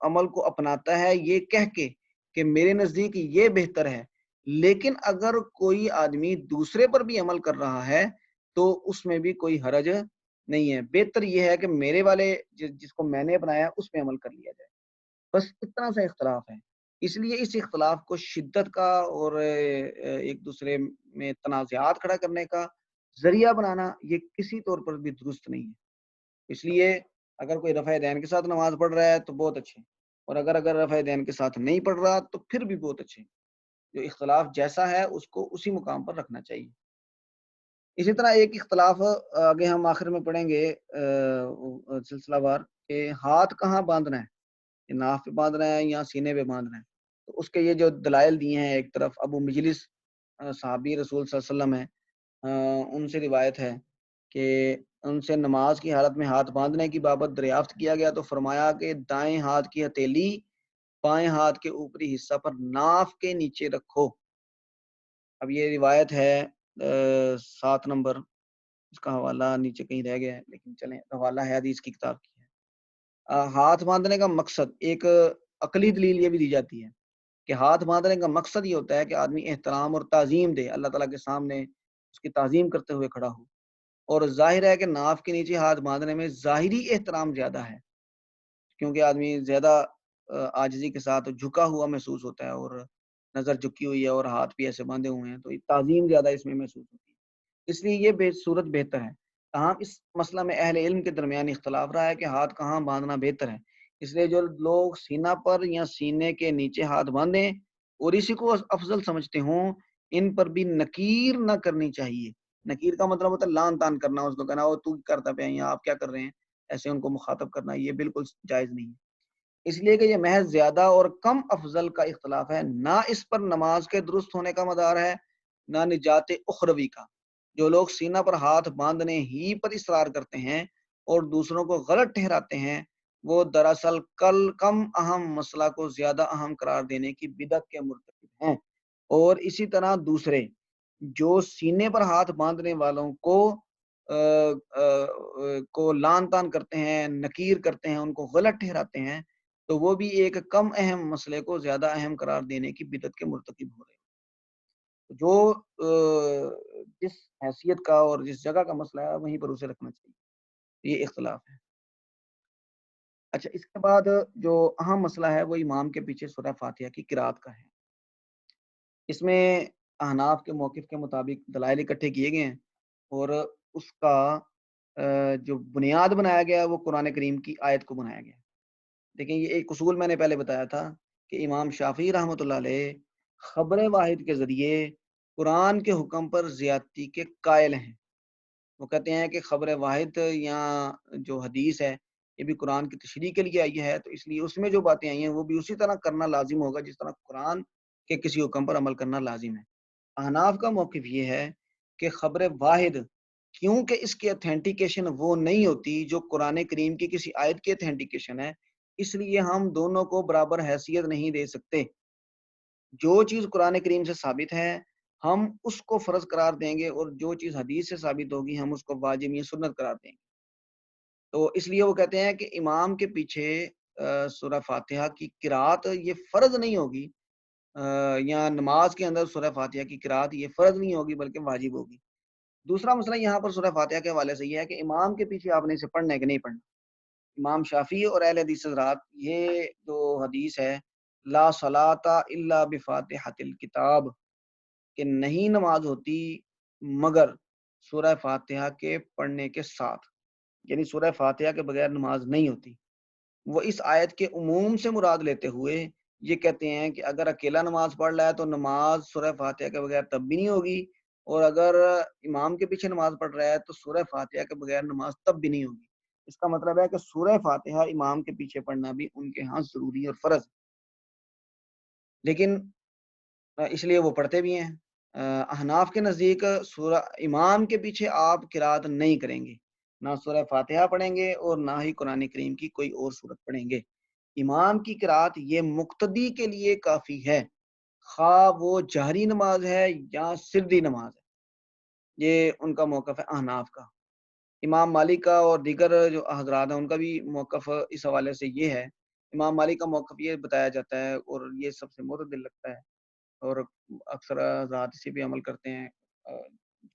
عمل کو اپناتا ہے، یہ کہہ کے کہ میرے نزدیک یہ بہتر ہے۔ لیکن اگر کوئی آدمی دوسرے پر بھی عمل کر رہا ہے تو اس میں بھی کوئی حرج نہیں ہے، بہتر یہ ہے کہ میرے والے جس کو میں نے اپنایا اس پہ عمل کر لیا جائے، بس اتنا سا اختلاف ہے۔ اس لیے اس اختلاف کو شدت کا اور ایک دوسرے میں تنازعات کھڑا کرنے کا ذریعہ بنانا یہ کسی طور پر بھی درست نہیں ہے۔ اس لیے اگر کوئی رفع دین کے ساتھ نماز پڑھ رہا ہے تو بہت اچھے، اور اگر رفع دین کے ساتھ نہیں پڑھ رہا تو پھر بھی بہت اچھے، جو اختلاف جیسا ہے اس کو اسی مقام پر رکھنا چاہیے۔ اسی طرح ایک اختلاف آگے ہم آخر میں پڑھیں گے سلسلہ وار، کہ ہاتھ کہاں باندھنا ہے، ناف پہ باندھنا ہے یا سینے پہ باندھنا ہے۔ تو اس کے یہ جو دلائل دیے ہیں، ایک طرف ابو مجلس صحابی رسول صلی اللہ علیہ وسلم ہے، ان سے روایت ہے کہ ان سے نماز کی حالت میں ہاتھ باندھنے کی بابت دریافت کیا گیا تو فرمایا کہ دائیں ہاتھ کی ہتھیلی بائیں ہاتھ کے اوپری حصہ پر ناف کے نیچے رکھو۔ اب یہ روایت ہے 7 نمبر، اس کا حوالہ نیچے کہیں رہ گیا ہے لیکن چلیں حوالہ ہے حدیث کی کتاب کی ہے۔ ہاتھ باندھنے کا مقصد ایک عقلی دلیل یہ بھی دی جاتی ہے کہ ہاتھ باندھنے کا مقصد یہ ہوتا ہے کہ آدمی احترام اور تعظیم دے، اللہ تعالیٰ کے سامنے اس کی تعظیم کرتے ہوئے کھڑا ہو، اور ظاہر ہے کہ ناف کے نیچے ہاتھ باندھنے میں ظاہری احترام زیادہ ہے، کیونکہ آدمی زیادہ عاجزی کے ساتھ جھکا ہوا محسوس ہوتا ہے، اور نظر جھکی ہوئی ہے اور ہاتھ بھی ایسے باندھے ہوئے ہیں تو تعظیم زیادہ اس میں محسوس ہوتی ہے، اس لیے یہ صورت بہتر ہے۔ تاہم اس مسئلہ میں اہل علم کے درمیان اختلاف رہا ہے کہ ہاتھ کہاں باندھنا بہتر ہے، اس لیے جو لوگ سینہ پر یا سینے کے نیچے ہاتھ باندھیں اور اسی کو افضل سمجھتے ہوں، ان پر بھی نکیر نہ کرنی چاہیے۔ نکیر کا مطلب ہوتا ہے لان تان کرنا، اس کو کہنا وہ تو کرتا پہ یا آپ کیا کر رہے ہیں، ایسے ان کو مخاطب کرنا، یہ بالکل جائز نہیں ہے، اس لیے کہ یہ محض زیادہ اور کم افضل کا اختلاف ہے، نہ اس پر نماز کے درست ہونے کا مدار ہے، نہ نجات اخروی کا۔ جو لوگ سینہ پر ہاتھ باندھنے ہی پر اصرار کرتے ہیں اور دوسروں کو غلط ٹھہراتے ہیں، وہ دراصل کم اہم مسئلہ کو زیادہ اہم قرار دینے کی بدعت کے مرتکب ہیں، اور اسی طرح دوسرے جو سینے پر ہاتھ باندھنے والوں کو لان تان کرتے ہیں، نکیر کرتے ہیں، ان کو غلط ٹھہراتے ہیں، تو وہ بھی ایک کم اہم مسئلے کو زیادہ اہم قرار دینے کی بدعت کے مرتکب ہو رہے ہیں۔ جو جس حیثیت کا اور جس جگہ کا مسئلہ ہے وہیں پر اسے رکھنا چاہیے، یہ اختلاف ہے۔ اچھا، اس کے بعد جو اہم مسئلہ ہے وہ امام کے پیچھے سورہ فاتحہ کی قرات کا ہے۔ اس میں احناف کے موقف کے مطابق دلائل اکٹھے کیے گئے ہیں، اور اس کا جو بنیاد بنایا گیا ہے وہ قرآن کریم کی آیت کو بنایا گیا ہے۔ دیکھیں، یہ ایک اصول میں نے پہلے بتایا تھا کہ امام شافعی رحمۃ اللہ علیہ خبر واحد کے ذریعے قرآن کے حکم پر زیادتی کے قائل ہیں۔ وہ کہتے ہیں کہ خبر واحد یا جو حدیث ہے یہ بھی قرآن کی تشریح کے لیے آئی ہے، تو اس لیے اس میں جو باتیں آئی ہیں وہ بھی اسی طرح کرنا لازم ہوگا جس طرح قرآن کے کسی حکم پر عمل کرنا لازم ہے۔ احناف کا موقف یہ ہے کہ خبر واحد کیونکہ اس کی اتھینٹیکیشن وہ نہیں ہوتی جو قرآن کریم کی کسی آیت کی اتھینٹیکیشن ہے، اس لیے ہم دونوں کو برابر حیثیت نہیں دے سکتے۔ جو چیز قرآن کریم سے ثابت ہے ہم اس کو فرض قرار دیں گے، اور جو چیز حدیث سے ثابت ہوگی ہم اس کو واجب یا سنت قرار دیں گے۔ تو اس لیے وہ کہتے ہیں کہ امام کے پیچھے سورہ فاتحہ کی قرات یہ فرض نہیں ہوگی، یا نماز کے اندر سورہ فاتحہ کی قرات یہ فرض نہیں ہوگی بلکہ واجب ہوگی۔ دوسرا مسئلہ یہاں پر سورہ فاتحہ کے حوالے سے یہ ہے کہ امام کے پیچھے آپ نے اسے پڑھنا ہے کہ نہیں پڑھنا۔ امام شافعی اور اہل حدیث حضرات یہ جو حدیث ہے لا صلاۃ الا بفاتحۃ الکتاب، کہ نہیں نماز ہوتی مگر سورہ فاتحہ کے پڑھنے کے ساتھ، یعنی سورہ فاتحہ کے بغیر نماز نہیں ہوتی، وہ اس آیت کے عموم سے مراد لیتے ہوئے یہ کہتے ہیں کہ اگر اکیلا نماز پڑھ رہا ہے تو نماز سورہ فاتحہ کے بغیر تب بھی نہیں ہوگی، اور اگر امام کے پیچھے نماز پڑھ رہا ہے تو سورہ فاتحہ کے بغیر نماز تب بھی نہیں ہوگی۔ اس کا مطلب ہے کہ سورہ فاتحہ امام کے پیچھے پڑھنا بھی ان کے ہاں ضروری اور فرض ہے، لیکن اس لیے وہ پڑھتے بھی ہیں۔ احناف کے نزدیک سورہ امام کے پیچھے آپ قرات نہیں کریں گے، نہ سورہ فاتحہ پڑھیں گے اور نہ ہی قرآن کریم کی کوئی اور سورت پڑھیں گے۔ امام کی قرات یہ مقتدی کے لیے کافی ہے، خواہ وہ جہری نماز ہے یا سری نماز ہے۔ یہ ان کا موقف ہے احناف کا۔ امام مالک کا اور دیگر جو حضرات ہیں ان کا بھی موقف اس حوالے سے یہ ہے۔ امام مالک کا موقف یہ بتایا جاتا ہے اور یہ سب سے معتدل لگتا ہے، اور اکثر حضرات اسی پہ عمل کرتے ہیں،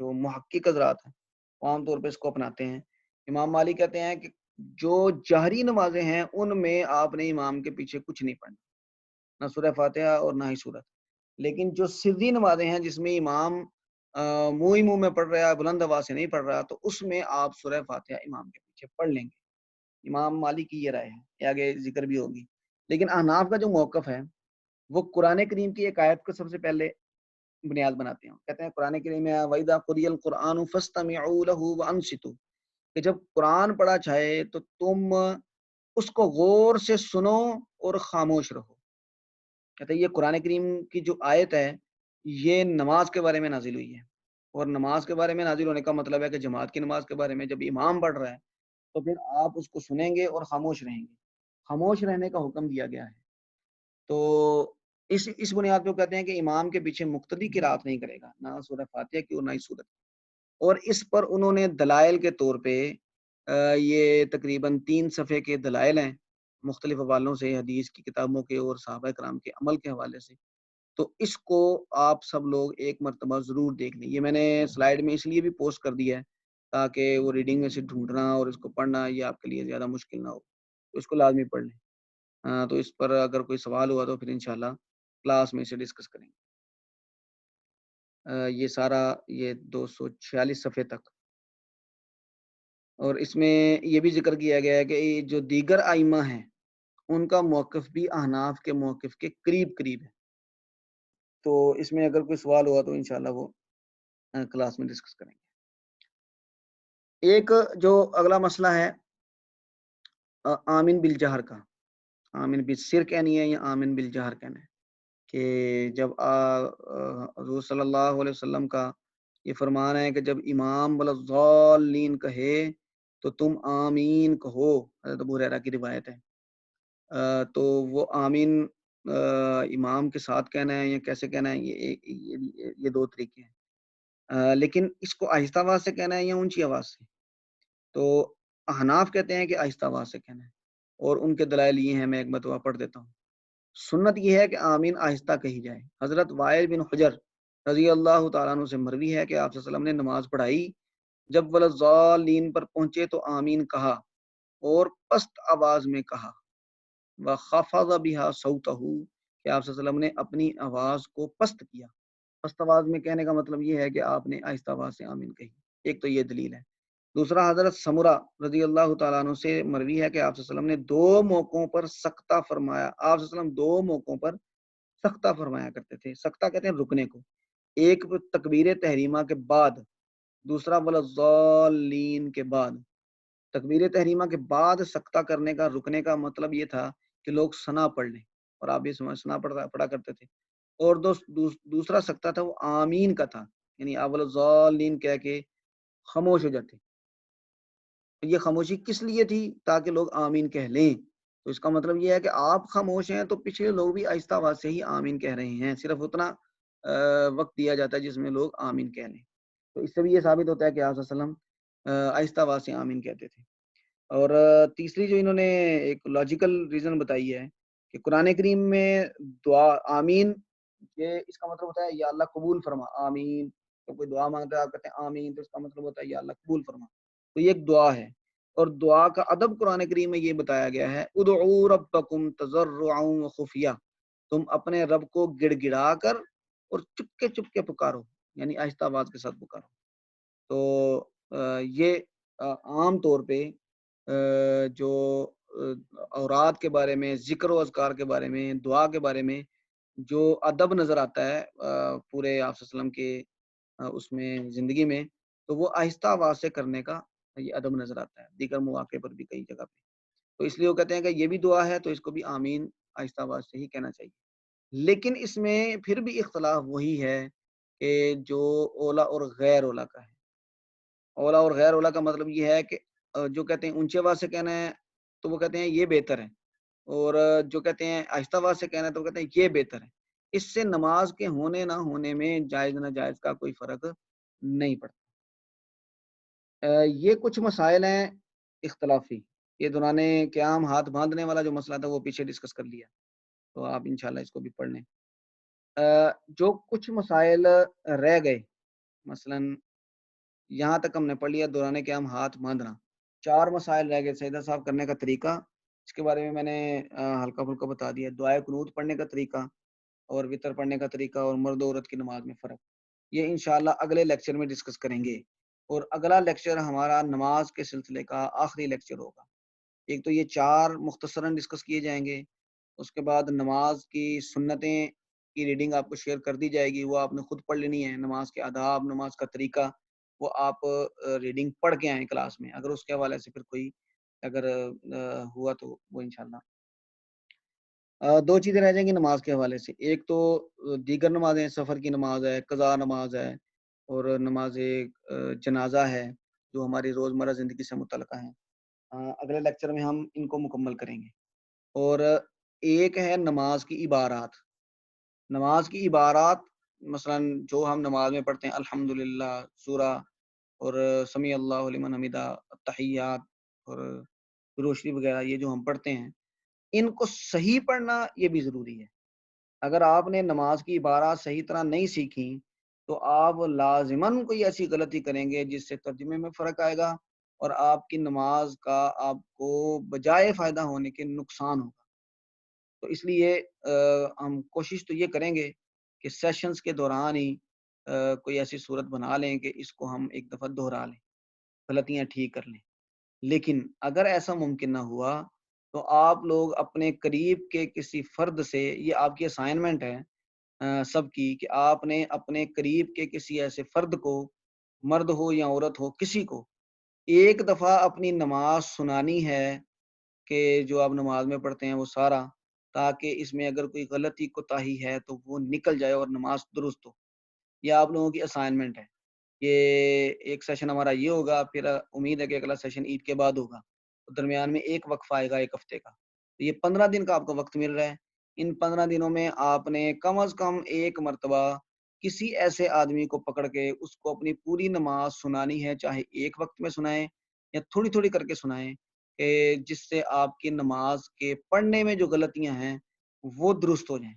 جو محقق حضرات ہیں وہ عام طور پہ اس کو اپناتے ہیں۔ امام مالک کہتے ہیں کہ جو جہری نمازیں ہیں ان میں آپ نے امام کے پیچھے کچھ نہیں پڑھنا، نہ سورہ فاتحہ اور نہ ہی سورت، لیکن جو سری نمازیں ہیں جس میں امام منہ ہی منہ میں پڑھ رہا ہے، بلند آواز سے نہیں پڑھ رہا، تو اس میں آپ سورہ فاتحہ امام کے پیچھے پڑھ لیں گے۔ امام مالک کی یہ رائے ہے، یہ آگے ذکر بھی ہوگی۔ لیکن احناف کا جو موقف ہے وہ قرآن کریم کی ایک آیت کو سب سے پہلے بنیاد بناتے ہیں۔ کہتے ہیں قرآن کریم میں وَإِذَا قُرِئَ الْقُرْآنُ فَاسْتَمِعُوا لَهُ وَأَنصِتُوا، کہ جب قرآن پڑھا جائے تو تم اس کو غور سے سنو اور خاموش رہو۔ کہتے ہیں یہ قرآن کریم کی جو آیت ہے یہ نماز کے بارے میں نازل ہوئی ہے، اور نماز کے بارے میں نازل ہونے کا مطلب ہے کہ جماعت کی نماز کے بارے میں جب امام پڑھ رہا ہے تو پھر آپ اس کو سنیں گے اور خاموش رہیں گے، خاموش رہنے کا حکم دیا گیا ہے۔ تو اس بنیاد پہ وہ کہتے ہیں کہ امام کے پیچھے مقتدی قرات نہیں کرے گا، نہ سورہ فاتحہ کی اور نہ ہی سورت، اور اس پر انہوں نے دلائل کے طور پہ یہ تقریباً 3 صفحے کے دلائل ہیں مختلف حوالوں سے، حدیث کی کتابوں کے اور صحابہ کرام کے عمل کے حوالے سے. تو اس کو آپ سب لوگ ایک مرتبہ ضرور دیکھ لیں. یہ میں نے سلائیڈ میں اس لیے بھی پوسٹ کر دیا ہے تاکہ وہ ریڈنگ میں سے ڈھونڈنا اور اس کو پڑھنا یہ آپ کے لیے زیادہ مشکل نہ ہو، تو اس کو لازمی پڑھ لیں. تو اس پر اگر کوئی سوال ہوا تو پھر انشاءاللہ کلاس میں اسے ڈسکس کریں گے. یہ سارا یہ 246 صفحے تک. اور اس میں یہ بھی ذکر کیا گیا ہے کہ یہ جو دیگر ائمہ ہیں ان کا موقف بھی احناف کے موقف کے قریب قریب ہے. تو اس میں اگر کوئی سوال ہوا تو انشاءاللہ وہ کلاس میں ڈسکس کریں گے. ایک جو اگلا مسئلہ ہے آمین بالجہر کا، آمین بالسر کہنی ہے یا آمین بالجہر کہنا ہے، کہ جب حضور صلی اللہ علیہ وسلم کا یہ فرمان ہے کہ جب امام والضالین کہے تو تم آمین کہو، حضرت ابو ہریرہ کی روایت ہے. تو وہ آمین امام کے ساتھ کہنا ہے یا کیسے کہنا ہے، یہ 2 طریقے ہیں. لیکن اس کو آہستہ آواز سے کہنا ہے یا اونچی آواز سے؟ تو احناف کہتے ہیں کہ آہستہ آواز سے کہنا ہے، اور ان کے دلائل یہ ہیں، میں ایک مرتبہ پڑھ دیتا ہوں. سنت یہ ہے کہ آمین آہستہ کہی جائے. حضرت وائل بن حجر رضی اللہ تعالیٰ عنہ سے مروی ہے کہ آپ صلی اللہ علیہ وسلم نے نماز پڑھائی، جب والضالین پر پہنچے تو آمین کہا اور پست آواز میں کہا. وخفض بها صوتہ، کہ آپ صلی اللہ علیہ وسلم نے اپنی آواز کو پست کیا. پست آواز میں کہنے کا مطلب یہ ہے کہ آپ نے آہستہ آواز سے آمین کہی. ایک تو یہ دلیل ہے. دوسرا حضرت سمرہ رضی اللہ تعالیٰ عنہ سے مروی ہے کہ آپ صلی اللہ علیہ وسلم نے 2 موقعوں پر سکتہ فرمایا. آپ صلی اللہ علیہ وسلم 2 موقعوں پر سکتہ فرمایا کرتے تھے. سکتہ کہتے ہیں رکنے کو. ایک تکبیر تحریمہ کے بعد، دوسرا والضالین کے بعد. تکبیر تحریمہ کے بعد سکتہ کرنے کا، رکنے کا مطلب یہ تھا کہ لوگ ثنا پڑھ لیں، اور آپ یہ ثنا پڑھا کرتے تھے. اور دوسرا سکتہ تھا وہ آمین کا تھا، یعنی آپ والضالین کہہ کے خاموش ہو جاتے. یہ خاموشی کس لیے تھی؟ تاکہ لوگ آمین کہہ لیں. تو اس کا مطلب یہ ہے کہ آپ خاموش ہیں تو پچھلے لوگ بھی آہستہ آواز سے ہی آمین کہہ رہے ہیں، صرف اتنا وقت دیا جاتا ہے جس میں لوگ آمین کہہ لیں. تو اس سے بھی یہ ثابت ہوتا ہے کہ آپ صلی اللہ علیہ وسلم آہستہ آواز سے آمین کہتے تھے. اور تیسری جو انہوں نے ایک لاجیکل ریزن بتائی ہے کہ قرآن کریم میں دعا آمین، یہ اس کا مطلب ہوتا ہے یا اللہ قبول فرما. آمین، تو کوئی دعا مانگتا ہے آپ کہتے ہیں آمین، تو اس کا مطلب ہوتا ہے یا اللہ قبول فرما. تو یہ ایک دعا ہے، اور دعا کا ادب قرآن کریم میں یہ بتایا گیا ہے، ادعوا ربکم تضرعا وخفیہ، تم اپنے رب کو گڑ گڑا کر اور چپ کے پکارو، یعنی آہستہ آواز کے ساتھ پکارو. تو یہ عام طور پہ جو اوراد کے بارے میں، ذکر و اذکار کے بارے میں، دعا کے بارے میں جو ادب نظر آتا ہے پورے آپ صلی اللہ علیہ وسلم کے اس میں زندگی میں، تو وہ آہستہ آواز سے کرنے کا یہ ادب نظر آتا ہے دیگر مواقع پر بھی کئی جگہ پہ. تو اس لیے وہ کہتے ہیں کہ یہ بھی دعا ہے تو اس کو بھی آمین آہستہ آواز سے ہی کہنا چاہیے. لیکن اس میں پھر بھی اختلاف وہی ہے کہ جو اولا اور غیر اولا کا ہے. اولا اور غیر اولا کا مطلب یہ ہے کہ جو کہتے ہیں اونچے آواز سے کہنا ہے تو وہ کہتے ہیں یہ بہتر ہے، اور جو کہتے ہیں آہستہ آواز سے کہنا ہے تو وہ کہتے ہیں یہ بہتر ہے. اس سے نماز کے ہونے نہ ہونے میں جائز نہ جائز کا کوئی فرق نہیں پڑتا. یہ کچھ مسائل ہیں اختلافی. یہ دوران قیام ہاتھ باندھنے والا جو مسئلہ تھا وہ پیچھے ڈسکس کر لیا، تو آپ انشاءاللہ اس کو بھی پڑھ لیں. جو کچھ مسائل رہ گئے، مثلا یہاں تک ہم نے پڑھ لیا دوران قیام ہاتھ باندھنا. 4 مسائل رہ گئے. سجدہ صاحب کرنے کا طریقہ، اس کے بارے میں میں نے ہلکا پھلکا بتا دیا. دعائے قنوت پڑھنے کا طریقہ اور وطر پڑھنے کا طریقہ اور مرد و عورت کی نماز میں فرق، یہ انشاءاللہ اگلے لیکچر میں ڈسکس کریں گے. اور اگلا لیکچر ہمارا نماز کے سلسلے کا آخری لیکچر ہوگا. ایک تو یہ 4 مختصراً ڈسکس کیے جائیں گے، اس کے بعد نماز کی سنتیں کی ریڈنگ آپ کو شیئر کر دی جائے گی، وہ آپ نے خود پڑھ لینی ہے. نماز کے آداب، نماز کا طریقہ، وہ آپ ریڈنگ پڑھ کے آئیں کلاس میں. اگر اس کے حوالے سے پھر کوئی اگر ہوا تو وہ انشاءاللہ 2 چیزیں رہ جائیں گی نماز کے حوالے سے. ایک تو دیگر نمازیں، سفر کی نماز ہے، قضا نماز ہے، اور نماز جنازہ ہے جو ہماری روزمرہ زندگی سے متعلقہ ہیں. اگلے لیکچر میں ہم ان کو مکمل کریں گے. اور ایک ہے نماز کی عبارات. نماز کی عبارات مثلاً جو ہم نماز میں پڑھتے ہیں الحمدللہ سورہ اور سمیع اللہ لمن حمیدہ تحیات اور روشنی وغیرہ یہ جو ہم پڑھتے ہیں ان کو صحیح پڑھنا یہ بھی ضروری ہے۔ اگر آپ نے نماز کی عبارات صحیح طرح نہیں سیکھی تو آپ لازماً کوئی ایسی غلطی کریں گے جس سے ترجمے میں فرق آئے گا اور آپ کی نماز کا آپ کو بجائے فائدہ ہونے کے نقصان ہوگا۔ تو اس لیے ہم کوشش تو یہ کریں گے کہ سیشنز کے دوران ہی کوئی ایسی صورت بنا لیں کہ اس کو ہم ایک دفعہ دہرا لیں، غلطیاں ٹھیک کر لیں۔ لیکن اگر ایسا ممکن نہ ہوا تو آپ لوگ اپنے قریب کے کسی فرد سے، یہ آپ کی اسائنمنٹ ہے سب کی، کہ آپ نے اپنے قریب کے کسی ایسے فرد کو، مرد ہو یا عورت ہو، کسی کو ایک دفعہ اپنی نماز سنانی ہے کہ جو آپ نماز میں پڑھتے ہیں وہ سارا، تاکہ اس میں اگر کوئی غلطی کوتاہی ہے تو وہ نکل جائے اور نماز درست ہو۔ یہ آپ لوگوں کی اسائنمنٹ ہے۔ یہ ایک سیشن ہمارا یہ ہوگا، پھر امید ہے کہ اگلا سیشن عید کے بعد ہوگا، تو درمیان میں ایک وقفہ آئے گا 1 ہفتے کا، تو یہ 15 دن کا آپ کو وقت مل رہا ہے۔ ان 15 دنوں میں آپ نے کم از کم ایک مرتبہ کسی ایسے آدمی کو پکڑ کے اس کو اپنی پوری نماز سنانی ہے، چاہے ایک وقت میں سنائیں یا تھوڑی تھوڑی کر کے سنائیں، کہ جس سے آپ کی نماز کے پڑھنے میں جو غلطیاں ہیں وہ درست ہو جائیں۔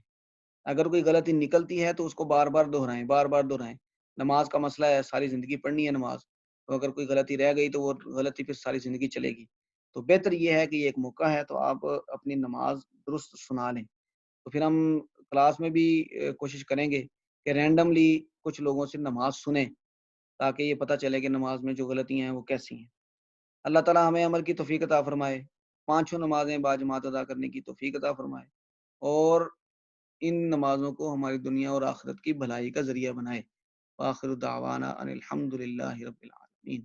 اگر کوئی غلطی نکلتی ہے تو اس کو بار بار دہرائیں، بار بار دہرائیں۔ نماز کا مسئلہ ہے، ساری زندگی پڑھنی ہے نماز، تو اگر کوئی غلطی رہ گئی تو وہ غلطی پھر ساری زندگی چلے گی۔ تو بہتر یہ ہے کہ یہ ایک موقع ہے تو آپ اپنی نماز درست سنا لیں۔ تو پھر ہم کلاس میں بھی کوشش کریں گے کہ رینڈملی کچھ لوگوں سے نماز سنیں، تاکہ یہ پتہ چلے کہ نماز میں جو غلطیاں ہیں وہ کیسی ہیں۔ اللہ تعالیٰ ہمیں عمل کی توفیق عطا فرمائے، پانچوں نمازیں باجماعت ادا کرنے کی توفیق عطا فرمائے، اور ان نمازوں کو ہماری دنیا اور آخرت کی بھلائی کا ذریعہ بنائے۔ وآخر دعوانا ان الحمد للہ رب العالمین۔